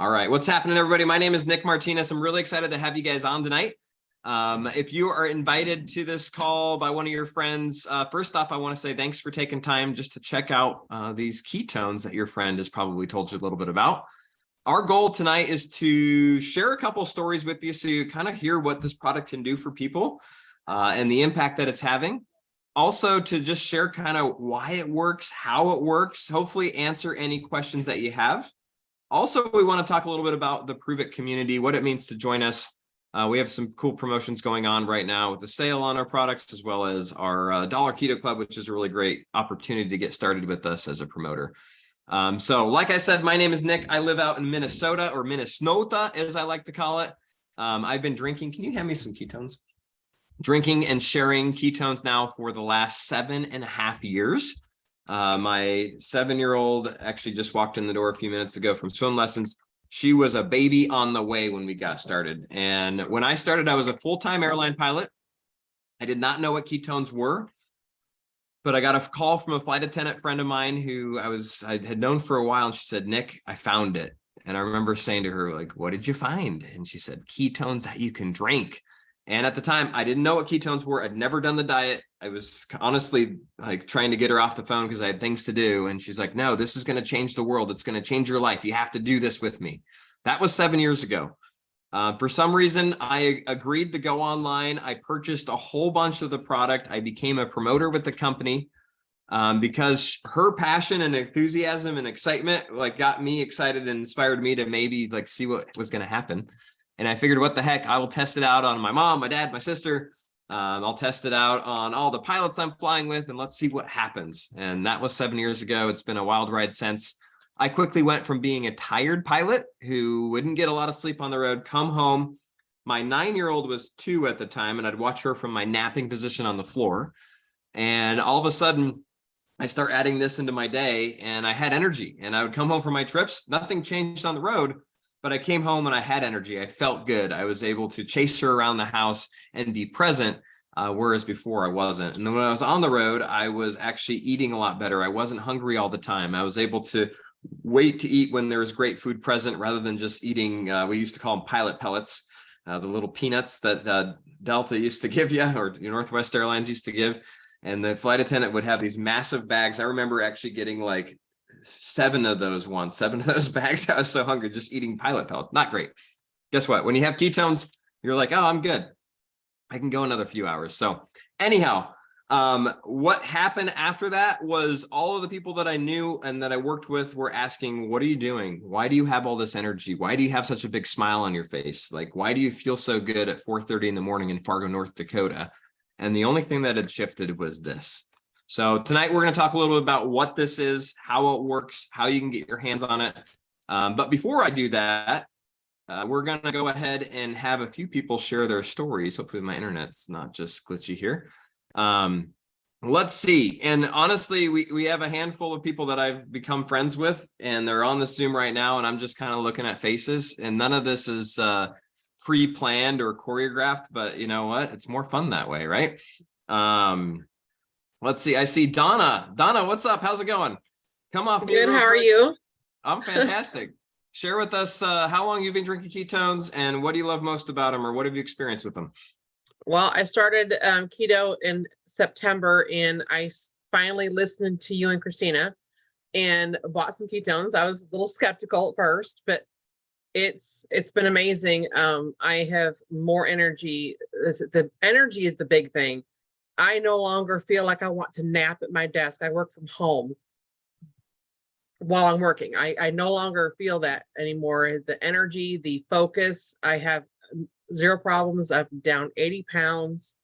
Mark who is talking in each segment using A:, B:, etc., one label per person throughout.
A: All right, what's happening, everybody? My name is Nick Martinez. I'm really excited to have you guys on tonight. If you are invited to this call by one of your friends, first off, I want to say thanks for taking time just to check out these ketones that your friend has probably told you a little bit about. Our goal tonight is to share a couple stories with you so you kind of hear what this product can do for people and the impact that it's having. Also, to just share kind of why it works, how it works, hopefully answer any questions that you have. Also, we want to talk a little bit about the Pruvit community, what it means to join us. We have some cool promotions going on right now with the sale on our products, as well as our Dollar Keto Club, which is a really great opportunity to get started with us as a promoter. So like I said, my name is Nick. I live out in Minnesota, or Minnesota, as I like to call it. I've been drinking. Can you hand me some ketones? Drinking and sharing ketones now for the last 7.5 years. My 7-year-old actually just walked in the door a few minutes ago from swim lessons. She was a baby on the way when we got started. And when I started, I was a full-time airline pilot. I did not know what ketones were, but I got a call from a flight attendant friend of mine who I had known for a while. And she said, "Nick, I found it." And I remember saying to her, like, "What did you find?" And she said, "Ketones that you can drink." And at the time, I didn't know what ketones were. I'd never done the diet. I was honestly like trying to get her off the phone because I had things to do. And she's like, "No, this is going to change the world. It's going to change your life. You have to do this with me." That was 7 years ago. For some reason, I agreed to go online. I purchased a whole bunch of the product. I became a promoter with the company because her passion and enthusiasm and excitement like got me excited and inspired me to maybe like see what was going to happen. And I figured, what the heck, I will test it out on my mom, my dad, my sister. I'll test it out on all the pilots I'm flying with, and let's see what happens. And that was 7 years ago. It's been a wild ride since. I quickly went from being a tired pilot who wouldn't get a lot of sleep on the road, come home. My 9-year-old was 2 at the time, and I'd watch her from my napping position on the floor. And all of a sudden, I start adding this into my day, and I had energy. And I would come home from my trips. Nothing changed on the road. But I came home and I had energy. I felt good. I was able to chase her around the house and be present, whereas before I wasn't. And then when I was on the road, I was actually eating a lot better. I wasn't hungry all the time. I was able to wait to eat when there was great food present rather than just eating, we used to call them pilot pellets, the little peanuts that Delta used to give you, or Northwest Airlines used to give. And the flight attendant would have these massive bags. I remember actually getting like 7 of those bags. I was so hungry just eating pilot pellets. Not great. Guess what? When you have ketones, you're like, "Oh, I'm good. I can go another few hours." So anyhow, what happened after that was all of the people that I knew and that I worked with were asking, "What are you doing? Why do you have all this energy? Why do you have such a big smile on your face? Like, why do you feel so good at 4:30 in the morning in Fargo, North Dakota?" And the only thing that had shifted was this. So tonight we're going to talk a little bit about what this is, how it works, how you can get your hands on it. But before I do that, we're going to go ahead and have a few people share their stories. Hopefully my internet's not just glitchy here. Let's see. And honestly, we have a handful of people that I've become friends with, and they're on the Zoom right now, and I'm just kind of looking at faces, and none of this is pre-planned or choreographed, but you know what? It's more fun that way, right? Let's see. I see Donna. Donna, what's up? How's it going? Come off.
B: Good. How are you?
A: I'm fantastic. Share with us how long you've been drinking ketones and what do you love most about them, or what have you experienced with them?
B: Well, I started keto in September, and I finally listened to you and Christina and bought some ketones. I was a little skeptical at first, but it's been amazing. I have more energy. The energy is the big thing. I no longer feel like I want to nap at my desk. I work from home while I'm working. I no longer feel that anymore. The energy, the focus, I have 0 problems. I'm down 80 pounds.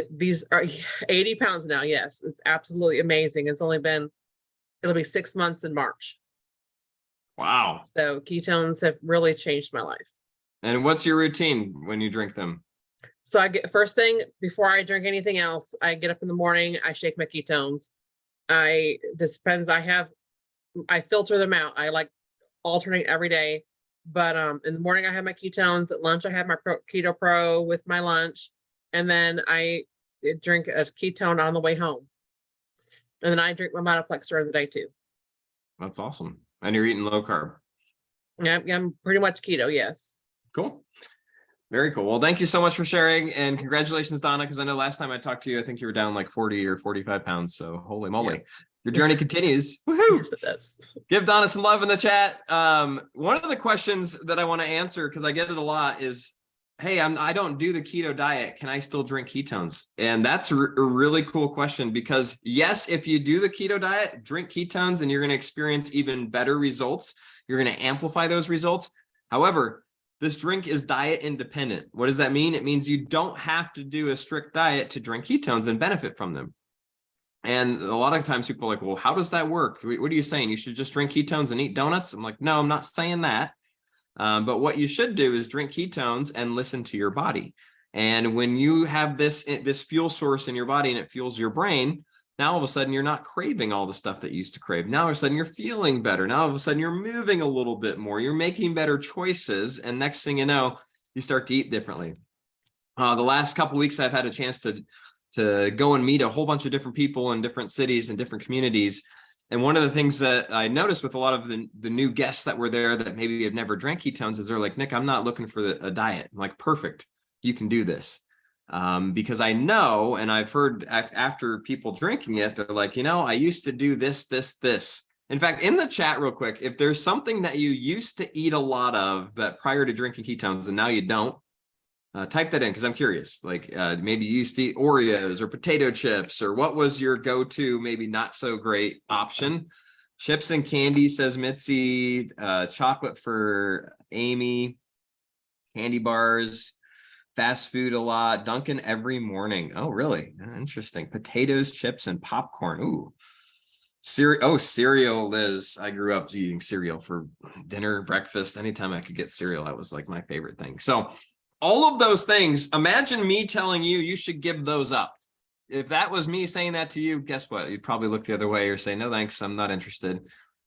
B: These are 80 pounds now. Yes, it's absolutely amazing. It'll be 6 months in March.
A: Wow.
B: So ketones have really changed my life. And
A: what's your routine when you drink them?
B: So I get first thing before I drink anything else, I get up in the morning, I shake my ketones. I filter them out. I like alternate every day, but in the morning I have my ketones. At lunch I have my Keto Pro with my lunch, and then I drink a ketone on the way home, and then I drink my Metaplex during the day too.
A: That's awesome. And you're eating low carb.
B: Yeah, I'm pretty much keto. Yes.
A: Cool. Very cool. Well, thank you so much for sharing, and congratulations, Donna, because I know last time I talked to you, I think you were down like 40 or 45 pounds. So holy moly,
B: Yeah.
A: your journey continues. Woohoo!
B: Yes, it does.
A: Give Donna some love in the chat. One of the questions that I want to answer, because I get it a lot, is, hey, I don't do the keto diet. Can I still drink ketones? And that's a really cool question, because yes, if you do the keto diet, drink ketones, and you're going to experience even better results. You're going to amplify those results. However, this drink is diet independent. What does that mean? It means you don't have to do a strict diet to drink ketones and benefit from them. And a lot of times people are like, well, how does that work? What are you saying? You should just drink ketones and eat donuts? I'm like, no, I'm not saying that. But what you should do is drink ketones and listen to your body. And when you have this fuel source in your body and it fuels your brain, now all of a sudden you're not craving all the stuff that you used to crave. Now all of a sudden you're feeling better. Now all of a sudden you're moving a little bit more. You're making better choices. And next thing you know, you start to eat differently. The last couple of weeks, I've had a chance to go and meet a whole bunch of different people in different cities and different communities. And one of the things that I noticed with a lot of the new guests that were there that maybe have never drank ketones is they're like, Nick, I'm not looking for a diet. I'm like, perfect. You can do this. Because I know, and I've heard after people drinking it, they're like, I used to do this. In fact, in the chat real quick, if there's something that you used to eat a lot of that prior to drinking ketones and now you don't, type that in, because I'm curious. Like maybe you used to eat Oreos or potato chips, or what was your go-to, maybe not so great option? Chips and candy, says Mitzi. Chocolate for Amy. Candy bars. Fast food a lot. Dunkin' every morning. Oh, really? Interesting. Potatoes, chips, and popcorn. Ooh. Cereal, Liz. I grew up eating cereal for dinner, breakfast. Anytime I could get cereal, that was like my favorite thing. So all of those things, imagine me telling you, you should give those up. If that was me saying that to you, guess what? You'd probably look the other way or say, no, thanks, I'm not interested.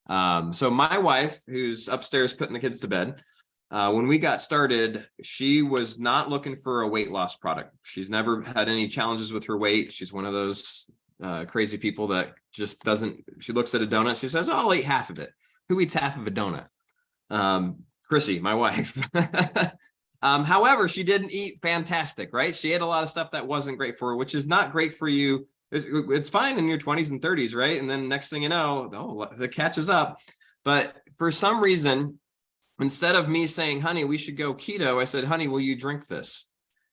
A: So my wife, who's upstairs putting the kids to bed, when we got started, she was not looking for a weight loss product. She's never had any challenges with her weight. She's one of those crazy people that just doesn't, she looks at a donut, she says, oh, I'll eat half of it. Who eats half of a donut? Chrissy, my wife. However, she didn't eat fantastic, right? She ate a lot of stuff that wasn't great for her, which is not great for you. It's fine in your 20s and 30s, right? And then next thing you know, it catches up. But for some reason, instead of me saying, honey, we should go keto, I said, honey, will you drink this?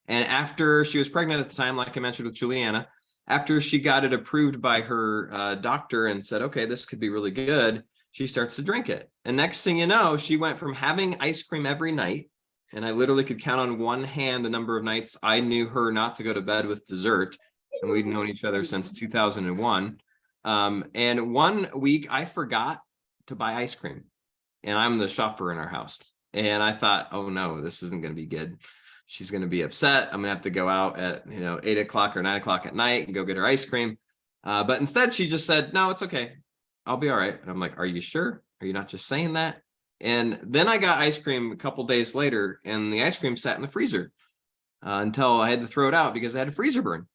A: And after she was pregnant at the time, like I mentioned with Juliana, after she got it approved by her doctor and said, okay, this could be really good, she starts to drink it. And next thing you know, she went from having ice cream every night, and I literally could count on one hand the number of nights I knew her not to go to bed with dessert. And we'd known each other since 2001. And one week I forgot to buy ice cream, and I'm the shopper in our house. And I thought, oh no, this isn't going to be good. She's going to be upset. I'm going to have to go out at 8 o'clock or 9 o'clock at night and go get her ice cream. But instead she just said, no, it's okay. I'll be all right. And I'm like, are you sure? Are you not just saying that? And then I got ice cream a couple days later, and the ice cream sat in the freezer until I had to throw it out because I had a freezer burn.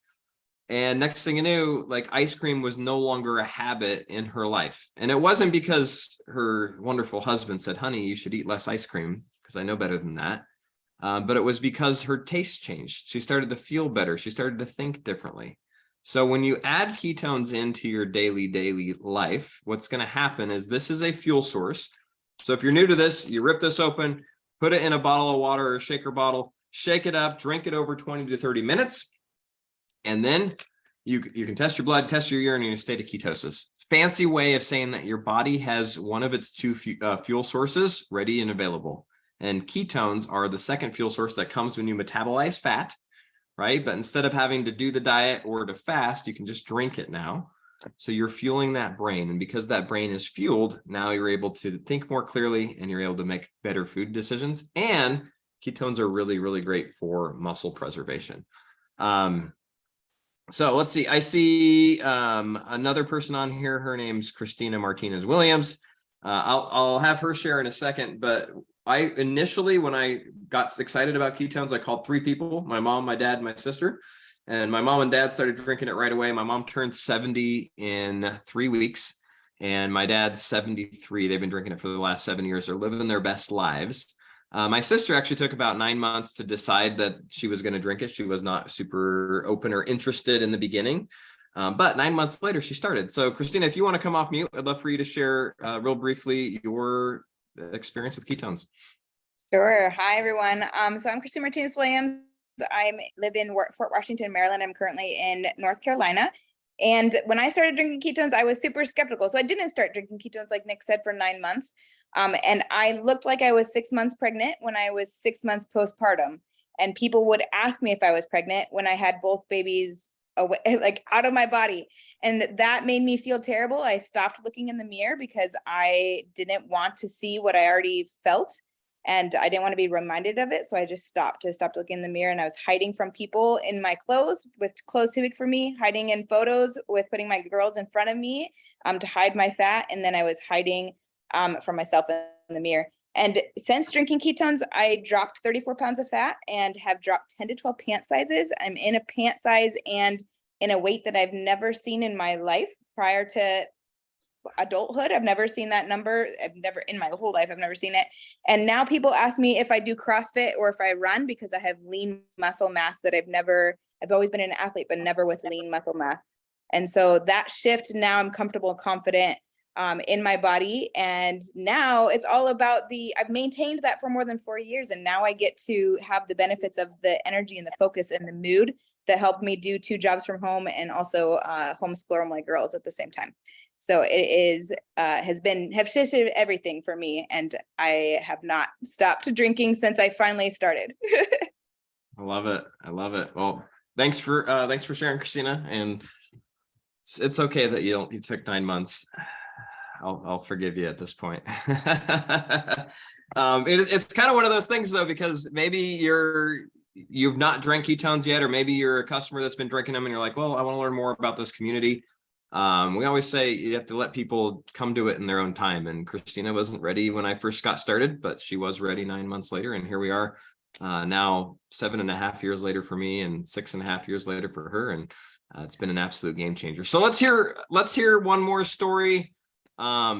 A: And next thing you knew, like, ice cream was no longer a habit in her life. And it wasn't because her wonderful husband said, honey, you should eat less ice cream, because I know better than that. But it was because her taste changed. She started to feel better. She started to think differently. So when you add ketones into your daily life, what's going to happen is this is a fuel source. So if you're new to this, you rip this open, put it in a bottle of water or a shaker bottle, shake it up, drink it over 20 to 30 minutes. And then you can test your blood, test your urine in your state of ketosis. It's a fancy way of saying that your body has one of its two fuel sources ready and available. And ketones are the second fuel source that comes when you metabolize fat, right? But instead of having to do the diet or to fast, you can just drink it now. So you're fueling that brain. And because that brain is fueled, now you're able to think more clearly and you're able to make better food decisions. And ketones are really, really great for muscle preservation. So let's see. I see another person on here. Her name's Christina Martinez Williams. I'll have her share in a second. But I initially, when I got excited about ketones, I called 3 people: my mom, my dad, and my sister. And my mom and dad started drinking it right away. My mom turned 70 in 3 weeks. and my dad's 73. They've been drinking it for the last 7 years. They're living their best lives. My sister actually took about 9 months to decide that she was going to drink it. She was not super open or interested in the beginning, but 9 months later she started. So Christina, if you want to come off mute, I'd love for you to share real briefly your experience with ketones.
C: Sure. Hi, everyone. So I'm Christina Martinez-Williams. I live in Fort Washington, Maryland. I'm currently in North Carolina. And when I started drinking ketones, I was super skeptical. So I didn't start drinking ketones, like Nick said, for 9 months. And I looked like I was 6 months pregnant when I was 6 months postpartum. And people would ask me if I was pregnant when I had both babies away, like out of my body. And that made me feel terrible. I stopped looking in the mirror because I didn't want to see what I already felt. And I didn't want to be reminded of it. So I just stopped looking in the mirror, and I was hiding from people in my clothes with clothes too big for me, hiding in photos with putting my girls in front of me to hide my fat. And then I was hiding from myself in the mirror. And since drinking ketones, I dropped 34 pounds of fat and have dropped 10 to 12 pant sizes. I'm in a pant size and in a weight that I've never seen in my life prior to adulthood. I've never seen that number. In my whole life, I've never seen it. And now people ask me if I do CrossFit or if I run, because I have lean muscle mass that I've always been an athlete, but never with lean muscle mass. And so that shift, now I'm comfortable and confident in my body. And now it's all about I've maintained that for more than 4 years. And now I get to have the benefits of the energy and the focus and the mood that helped me do 2 jobs from home and also homeschool my girls at the same time. So it have shifted everything for me, and I have not stopped drinking since I finally started.
A: I love it. I love it. Well, thanks for sharing, Christina. And it's okay that you took 9 months. I'll forgive you at this point. It's kind of one of those things though, because maybe you've not drank ketones yet, or maybe you're a customer that's been drinking them and you're like, well, I want to learn more about this community. We always say you have to let people come to it in their own time. And Christina wasn't ready when I first got started, but she was ready 9 months later. And here we are now 7.5 years later for me and 6.5 years later for her. And it's been an absolute game changer. So let's hear one more story. I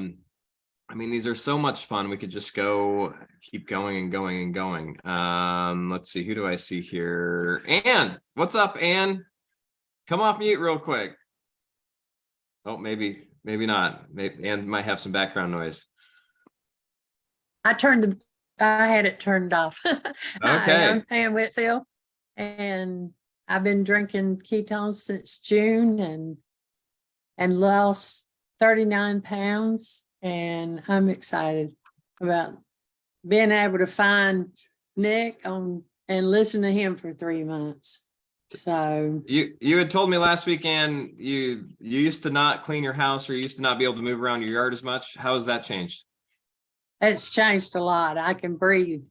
A: mean, these are so much fun. We could just keep going and going and going. Let's see, who do I see here? Ann, what's up, Ann? Come off mute real quick. Oh, maybe not. Ann might have some background noise.
D: I had it turned off.
A: Okay.
D: Hi, I'm Pam Whitfield, and I've been drinking ketones since June and lost 39 pounds. And I'm excited about being able to find Nick and listen to him for 3 months. So
A: you had told me last weekend you used to not clean your house, or you used to not be able to move around your yard as much. How has that changed?
D: it's changed a lot. I can breathe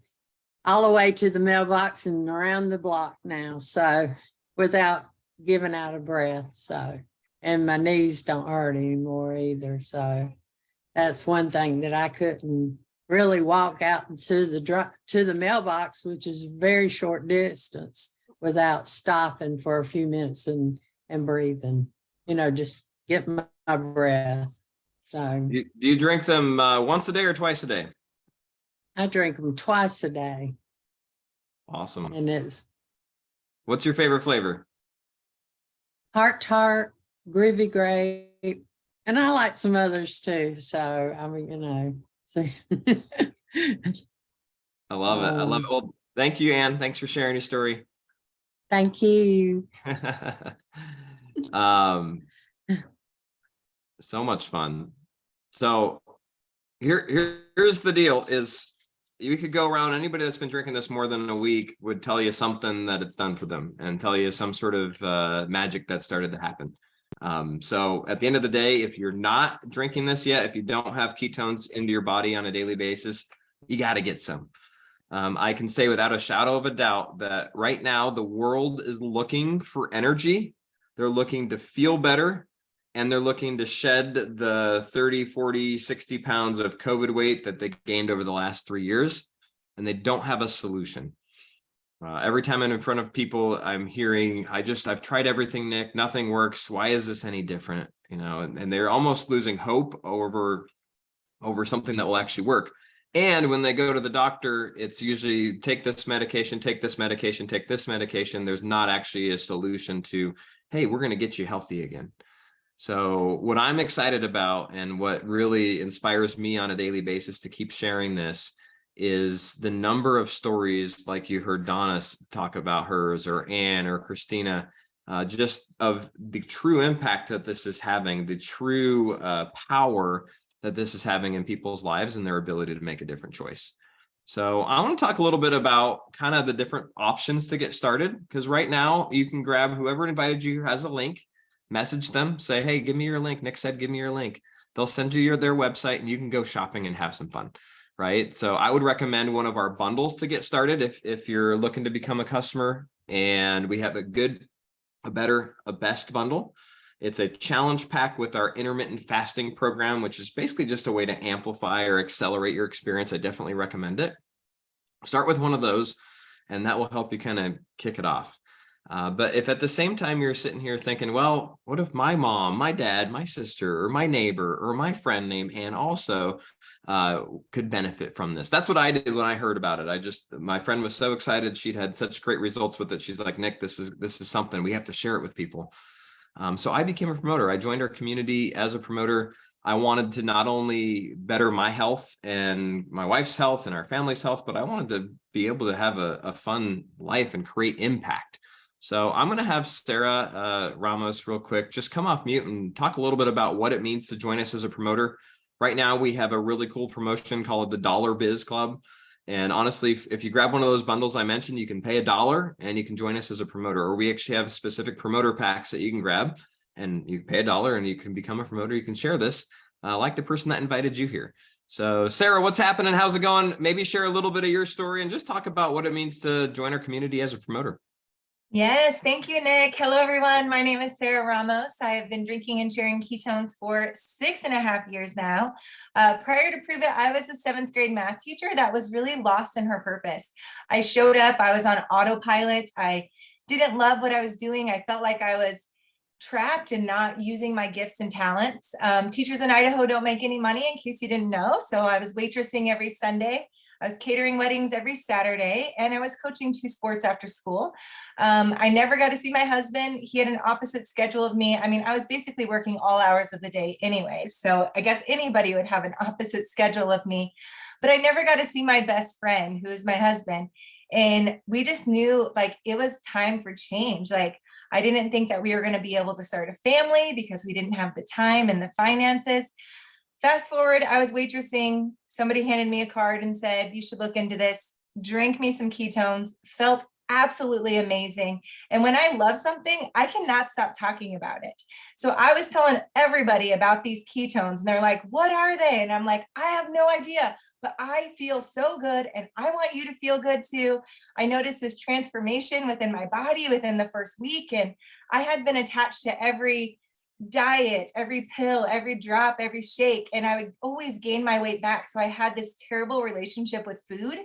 D: all the way to the mailbox and around the block now. So without giving out of breath. So, and my knees don't hurt anymore either. So that's one thing that I couldn't really walk out into the mailbox, which is a very short distance, without stopping for a few minutes and breathing, just get my breath. So
A: Do you drink them once a day or twice a day?
D: I drink them twice a day.
A: Awesome.
D: And
A: What's your favorite flavor?
D: heart tart, groovy grape, and I like some others too. So I mean, so
A: I love it. I love it. Well, thank you, Ann. Thanks for sharing your story.
D: Thank you.
A: So much fun. So here's the deal is you could go around, anybody that's been drinking this more than a week would tell you something that it's done for them and tell you some sort of magic that started to happen. So at the end of the day, if you're not drinking this yet, if you don't have ketones into your body on a daily basis, you got to get some. I can say without a shadow of a doubt that right now the world is looking for energy. They're looking to feel better, and they're looking to shed the 30, 40, 60 pounds of COVID weight that they gained over the last 3 years, and they don't have a solution. Every time I'm in front of people, I'm hearing, I've tried everything, Nick, nothing works. Why is this any different? and they're almost losing hope over something that will actually work. And when they go to the doctor, it's usually take this medication, take this medication, take this medication. There's not actually a solution to, hey, we're going to get you healthy again. So what I'm excited about and what really inspires me on a daily basis to keep sharing this is the number of stories, like you heard Donna talk about hers, or Ann or Christina, just of the true impact that this is having, the true power that this is having in people's lives and their ability to make a different choice. So I want to talk a little bit about kind of the different options to get started, because right now you can grab whoever invited you has a link, message them, say, hey, give me your link. Nick said, give me your link. They'll send you their website and you can go shopping and have some fun, right? So I would recommend one of our bundles to get started if you're looking to become a customer. And we have a good, a better, a best bundle. It's a challenge pack with our intermittent fasting program, which is basically just a way to amplify or accelerate your experience. I definitely recommend it. Start with one of those, and that will help you kind of kick it off. But if at the same time you're sitting here thinking, well, what if my mom, my dad, my sister, or my neighbor, or my friend named Ann also could benefit from this? That's what I did when I heard about it. My friend was so excited. She'd had such great results with it. She's like, Nick, this is something we have to share it with people. So I became a promoter. I joined our community as a promoter. I wanted to not only better my health and my wife's health and our family's health, but I wanted to be able to have a fun life and create impact. So I'm going to have Sarah Ramos real quick, just come off mute and talk a little bit about what it means to join us as a promoter. Right now, we have a really cool promotion called the Dollar Biz Club. And honestly, if you grab one of those bundles I mentioned, you can pay $1 and you can join us as a promoter, or we actually have specific promoter packs that you can grab and you pay $1 and you can become a promoter. You can share this like the person that invited you here. So Sarah, what's happening? How's it going? Maybe share a little bit of your story and just talk about what it means to join our community as a promoter.
E: Yes, thank you, Nick. Hello, everyone. My name is Sarah Ramos. I have been drinking and sharing ketones for 6.5 years now. Prior to Pruvit, I was a 7th grade math teacher that was really lost in her purpose. I showed up, I was on autopilot. I didn't love what I was doing. I felt like I was trapped and not using my gifts and talents. Teachers in Idaho don't make any money, in case you didn't know. So I was waitressing every Sunday. I was catering weddings every Saturday, and I was coaching 2 sports after school. I never got to see my husband. He had an opposite schedule of me. I mean, I was basically working all hours of the day anyways. So I guess anybody would have an opposite schedule of me, but I never got to see my best friend, who is my husband. And we just knew like it was time for change. Like I didn't think that we were going to be able to start a family because we didn't have the time and the finances. Fast forward, I was waitressing. Somebody handed me a card and said, you should look into this. Drank me some ketones, felt absolutely amazing. And when I love something, I cannot stop talking about it. So I was telling everybody about these ketones and they're like, what are they? And I'm like, I have no idea, but I feel so good and I want you to feel good too. I noticed this transformation within my body within the first week. And I had been attached to every diet, every pill, every drop, every shake, and I would always gain my weight back. So I had this terrible relationship with food.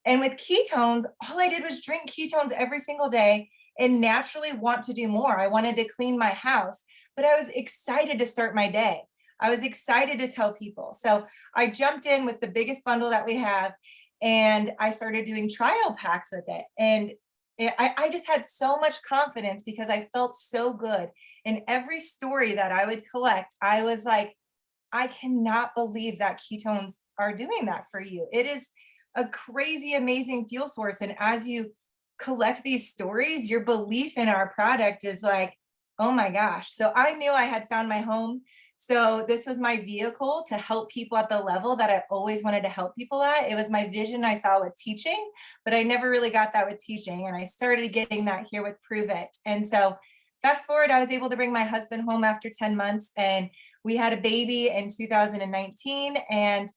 E: And with ketones, all I did was drink ketones every single day and naturally want to do more. I wanted to clean my house, but I was excited to start my day. I was excited to tell people. So I jumped in with the biggest bundle that we have, and I started doing trial packs with it. And I just had so much confidence because I felt so good. And every story that I would collect, I was like, I cannot believe that ketones are doing that for you. It is a crazy, amazing fuel source. And as you collect these stories, your belief in our product is like, oh my gosh. So I knew I had found my home. So this was my vehicle to help people at the level that I always wanted to help people at. It was my vision I saw with teaching, but I never really got that with teaching. And I started getting that here with Pruvit. And so fast forward, I was able to bring my husband home after 10 months and we had a baby in 2019. And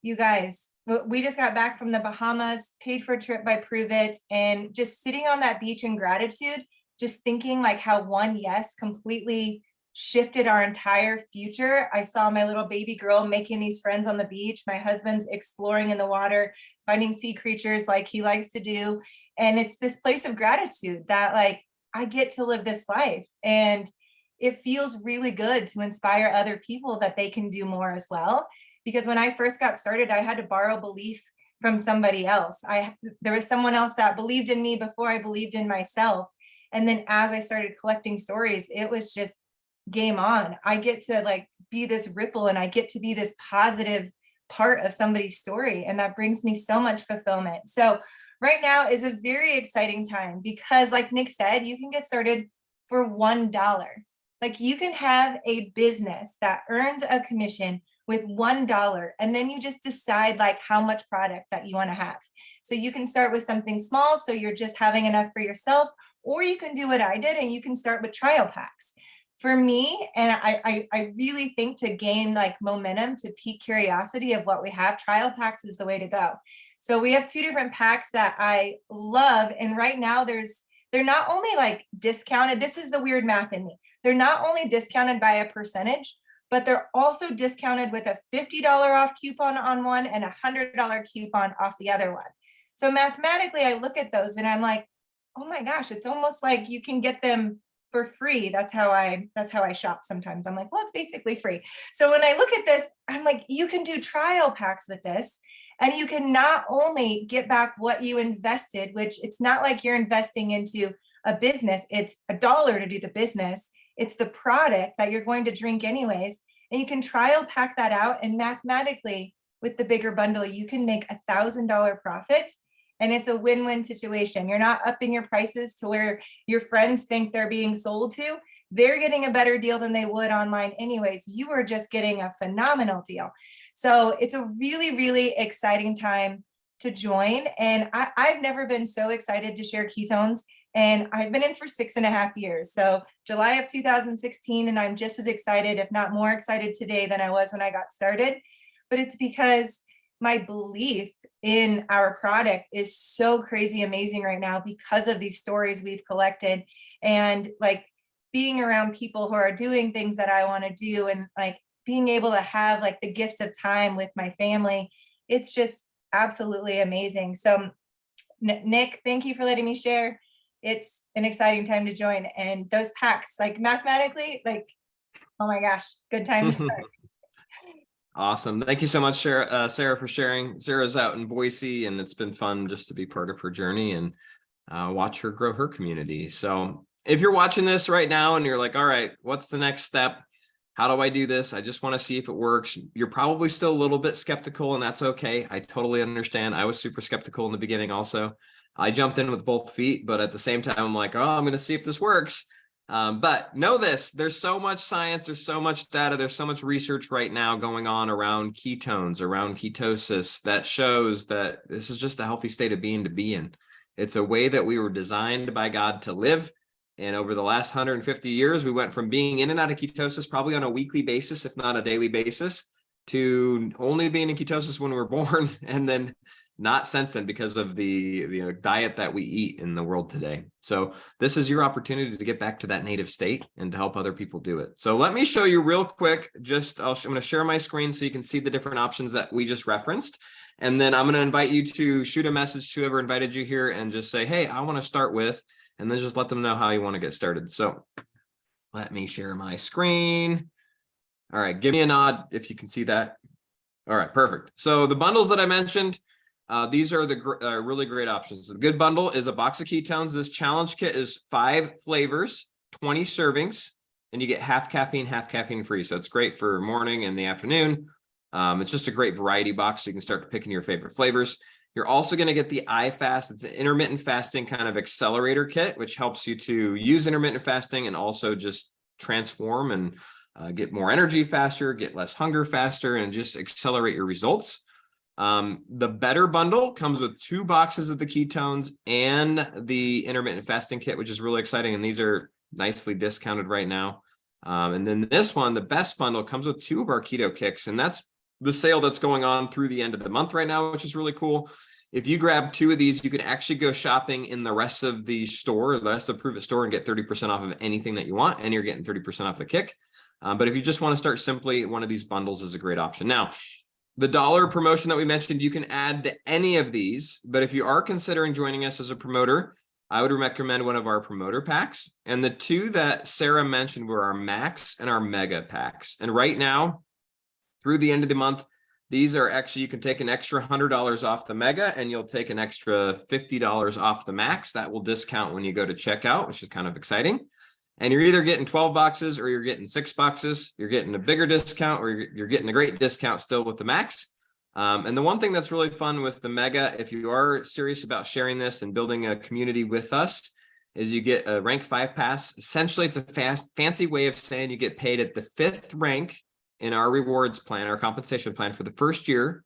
E: you guys, we just got back from the Bahamas, paid for a trip by Pruvit, and just sitting on that beach in gratitude, just thinking like how one yes completely shifted our entire future. I saw my little baby girl making these friends on the beach. My husband's exploring in the water, finding sea creatures like he likes to do. And it's this place of gratitude that like, I get to live this life. And it feels really good to inspire other people that they can do more as well. Because when I first got started, I had to borrow belief from somebody else. There was someone else that believed in me before I believed in myself. And then as I started collecting stories, it was just game on. I get to like be this ripple, and I get to be this positive part of somebody's story. And that brings me so much fulfillment. So right now is a very exciting time because, like Nick said, you can get started for $1. Like, you can have a business that earns a commission with $1, and then you just decide like how much product that you want to have. So you can start with something small, so you're just having enough for yourself, or you can do what I did and you can start with trial packs. For me, and I really think to gain like momentum, to pique curiosity of what we have, trial packs is the way to go. So we have 2 different packs that I love, and right now they're not only like discounted. This is the weird math in me. They're not only discounted by a percentage, but they're also discounted with a $50 off coupon on one and a $100 coupon off the other one. So mathematically, I look at those and I'm like, oh my gosh, it's almost like you can get them for free. That's how I shop sometimes. I'm like, well, it's basically free. So when I look at this, I'm like, you can do trial packs with this, and you can not only get back what you invested, which it's not like you're investing into a business. It's $1 to do the business. It's the product that you're going to drink anyways. And you can trial pack that out, and mathematically with the bigger bundle, you can make $1,000 profit. And it's a win-win situation. You're not upping your prices to where your friends think they're being sold to. They're getting a better deal than they would online anyways. You are just getting a phenomenal deal. So it's a really, really exciting time to join. And I've never been so excited to share Ketones. And I've been in for 6.5 years. So July of 2016, and I'm just as excited, if not more excited today than I was when I got started. But it's because my belief in our product is so crazy amazing right now because of these stories we've collected, and like being around people who are doing things that I want to do, and like being able to have like the gift of time with my family. It's just absolutely amazing. So Nick, thank you for letting me share. It's an exciting time to join, and those packs, like mathematically, like, oh my gosh, good time to start.
A: Awesome. Thank you so much, Sarah, for sharing. Sarah's out in Boise, and it's been fun just to be part of her journey and watch her grow her community. So if you're watching this right now and you're like, all right, what's the next step? How do I do this? I just want to see if it works. You're probably still a little bit skeptical, and that's okay. I totally understand. I was super skeptical in the beginning also. I jumped in with both feet, but at the same time, I'm like, oh, I'm going to see if this works. But know this, there's so much science, there's so much data, there's so much research right now going on around ketones, around ketosis, that shows that this is just a healthy state of being to be in. It's a way that we were designed by God to live. And over the last 150 years, we went from being in and out of ketosis probably on a weekly basis, if not a daily basis, to only being in ketosis when we were born, and then not since then because of the diet that we eat in the world today. So this is your opportunity to get back to that native state and to help other people do it. So let me show you real quick. I'm going to share my screen so you can see the different options that we just referenced. And then I'm going to invite you to shoot a message to whoever invited you here and just say, hey, I want to start with, and then just let them know how you want to get started. So let me share my screen. All right, give me a nod if you can see that. All right, perfect. So the bundles that I mentioned, these are the really great options. The good bundle is a box of ketones. This challenge kit is 5 flavors, 20 servings, and you get half caffeine free. So it's great for morning and the afternoon. It's just a great variety box, so you can start picking your favorite flavors. You're also going to get the iFast. It's an intermittent fasting kind of accelerator kit, which helps you to use intermittent fasting and also just transform and get more energy faster, get less hunger faster, and just accelerate your results. The better bundle comes with 2 boxes of the ketones and the intermittent fasting kit, which is really exciting. And these are nicely discounted right now. And then this one, the best bundle, comes with 2 of our keto kicks. And that's the sale that's going on through the end of the month right now, which is really cool. If you grab 2 of these, you can actually go shopping in the rest of the store, the rest of the Pruvit store, and get 30% off of anything that you want. And you're getting 30% off the kick. But if you just want to start simply, one of these bundles is a great option. Now, the dollar promotion that we mentioned, you can add to any of these, but if you are considering joining us as a promoter, I would recommend one of our promoter packs. And the two that Sarah mentioned were our max and our mega packs. And right now, through the end of the month, these are actually, you can take an extra $100 off the mega and you'll take an extra $50 off the max. That will discount when you go to checkout, which is kind of exciting. And you're either getting 12 boxes or you're getting 6 boxes. You're getting a bigger discount or you're getting a great discount still with the max. And the one thing that's really fun with the mega, if you are serious about sharing this and building a community with us, is you get a rank 5 pass. Essentially, it's a fancy way of saying you get paid at the 5th rank in our rewards plan, our compensation plan for the first year,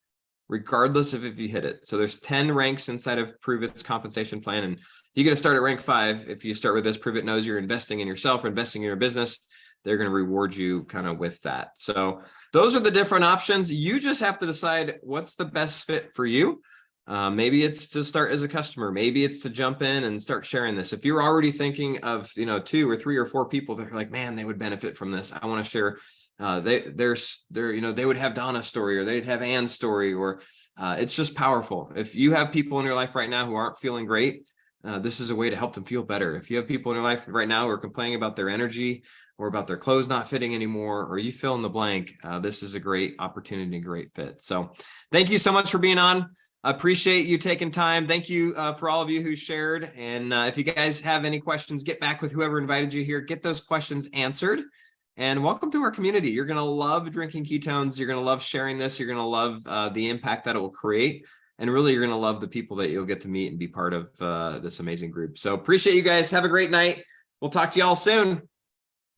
A: regardless of if you hit it. So there's 10 ranks inside of Pruvit's compensation plan, and you get to start at rank 5. If you start with this, Pruvit knows you're investing in yourself or investing in your business. They're going to reward you kind of with that. So those are the different options. You just have to decide what's the best fit for you. Maybe it's to start as a customer. Maybe it's to jump in and start sharing this. If you're already thinking of, 2 or 3 or 4 people that are like, man, they would benefit from this, I want to share. They would have Donna's story, or they'd have Ann's story, or it's just powerful. If you have people in your life right now who aren't feeling great, this is a way to help them feel better. If you have people in your life right now who are complaining about their energy or about their clothes not fitting anymore, or you fill in the blank, this is a great opportunity, great fit. So thank you so much for being on. I appreciate you taking time. Thank you for all of you who shared. And if you guys have any questions, get back with whoever invited you here, get those questions answered. And welcome to our community. You're going to love drinking ketones. You're going to love sharing this. You're going to love the impact that it will create. And really, you're going to love the people that you'll get to meet and be part of this amazing group. So appreciate you guys. Have a great night. We'll talk to you all soon.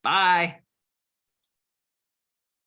A: Bye.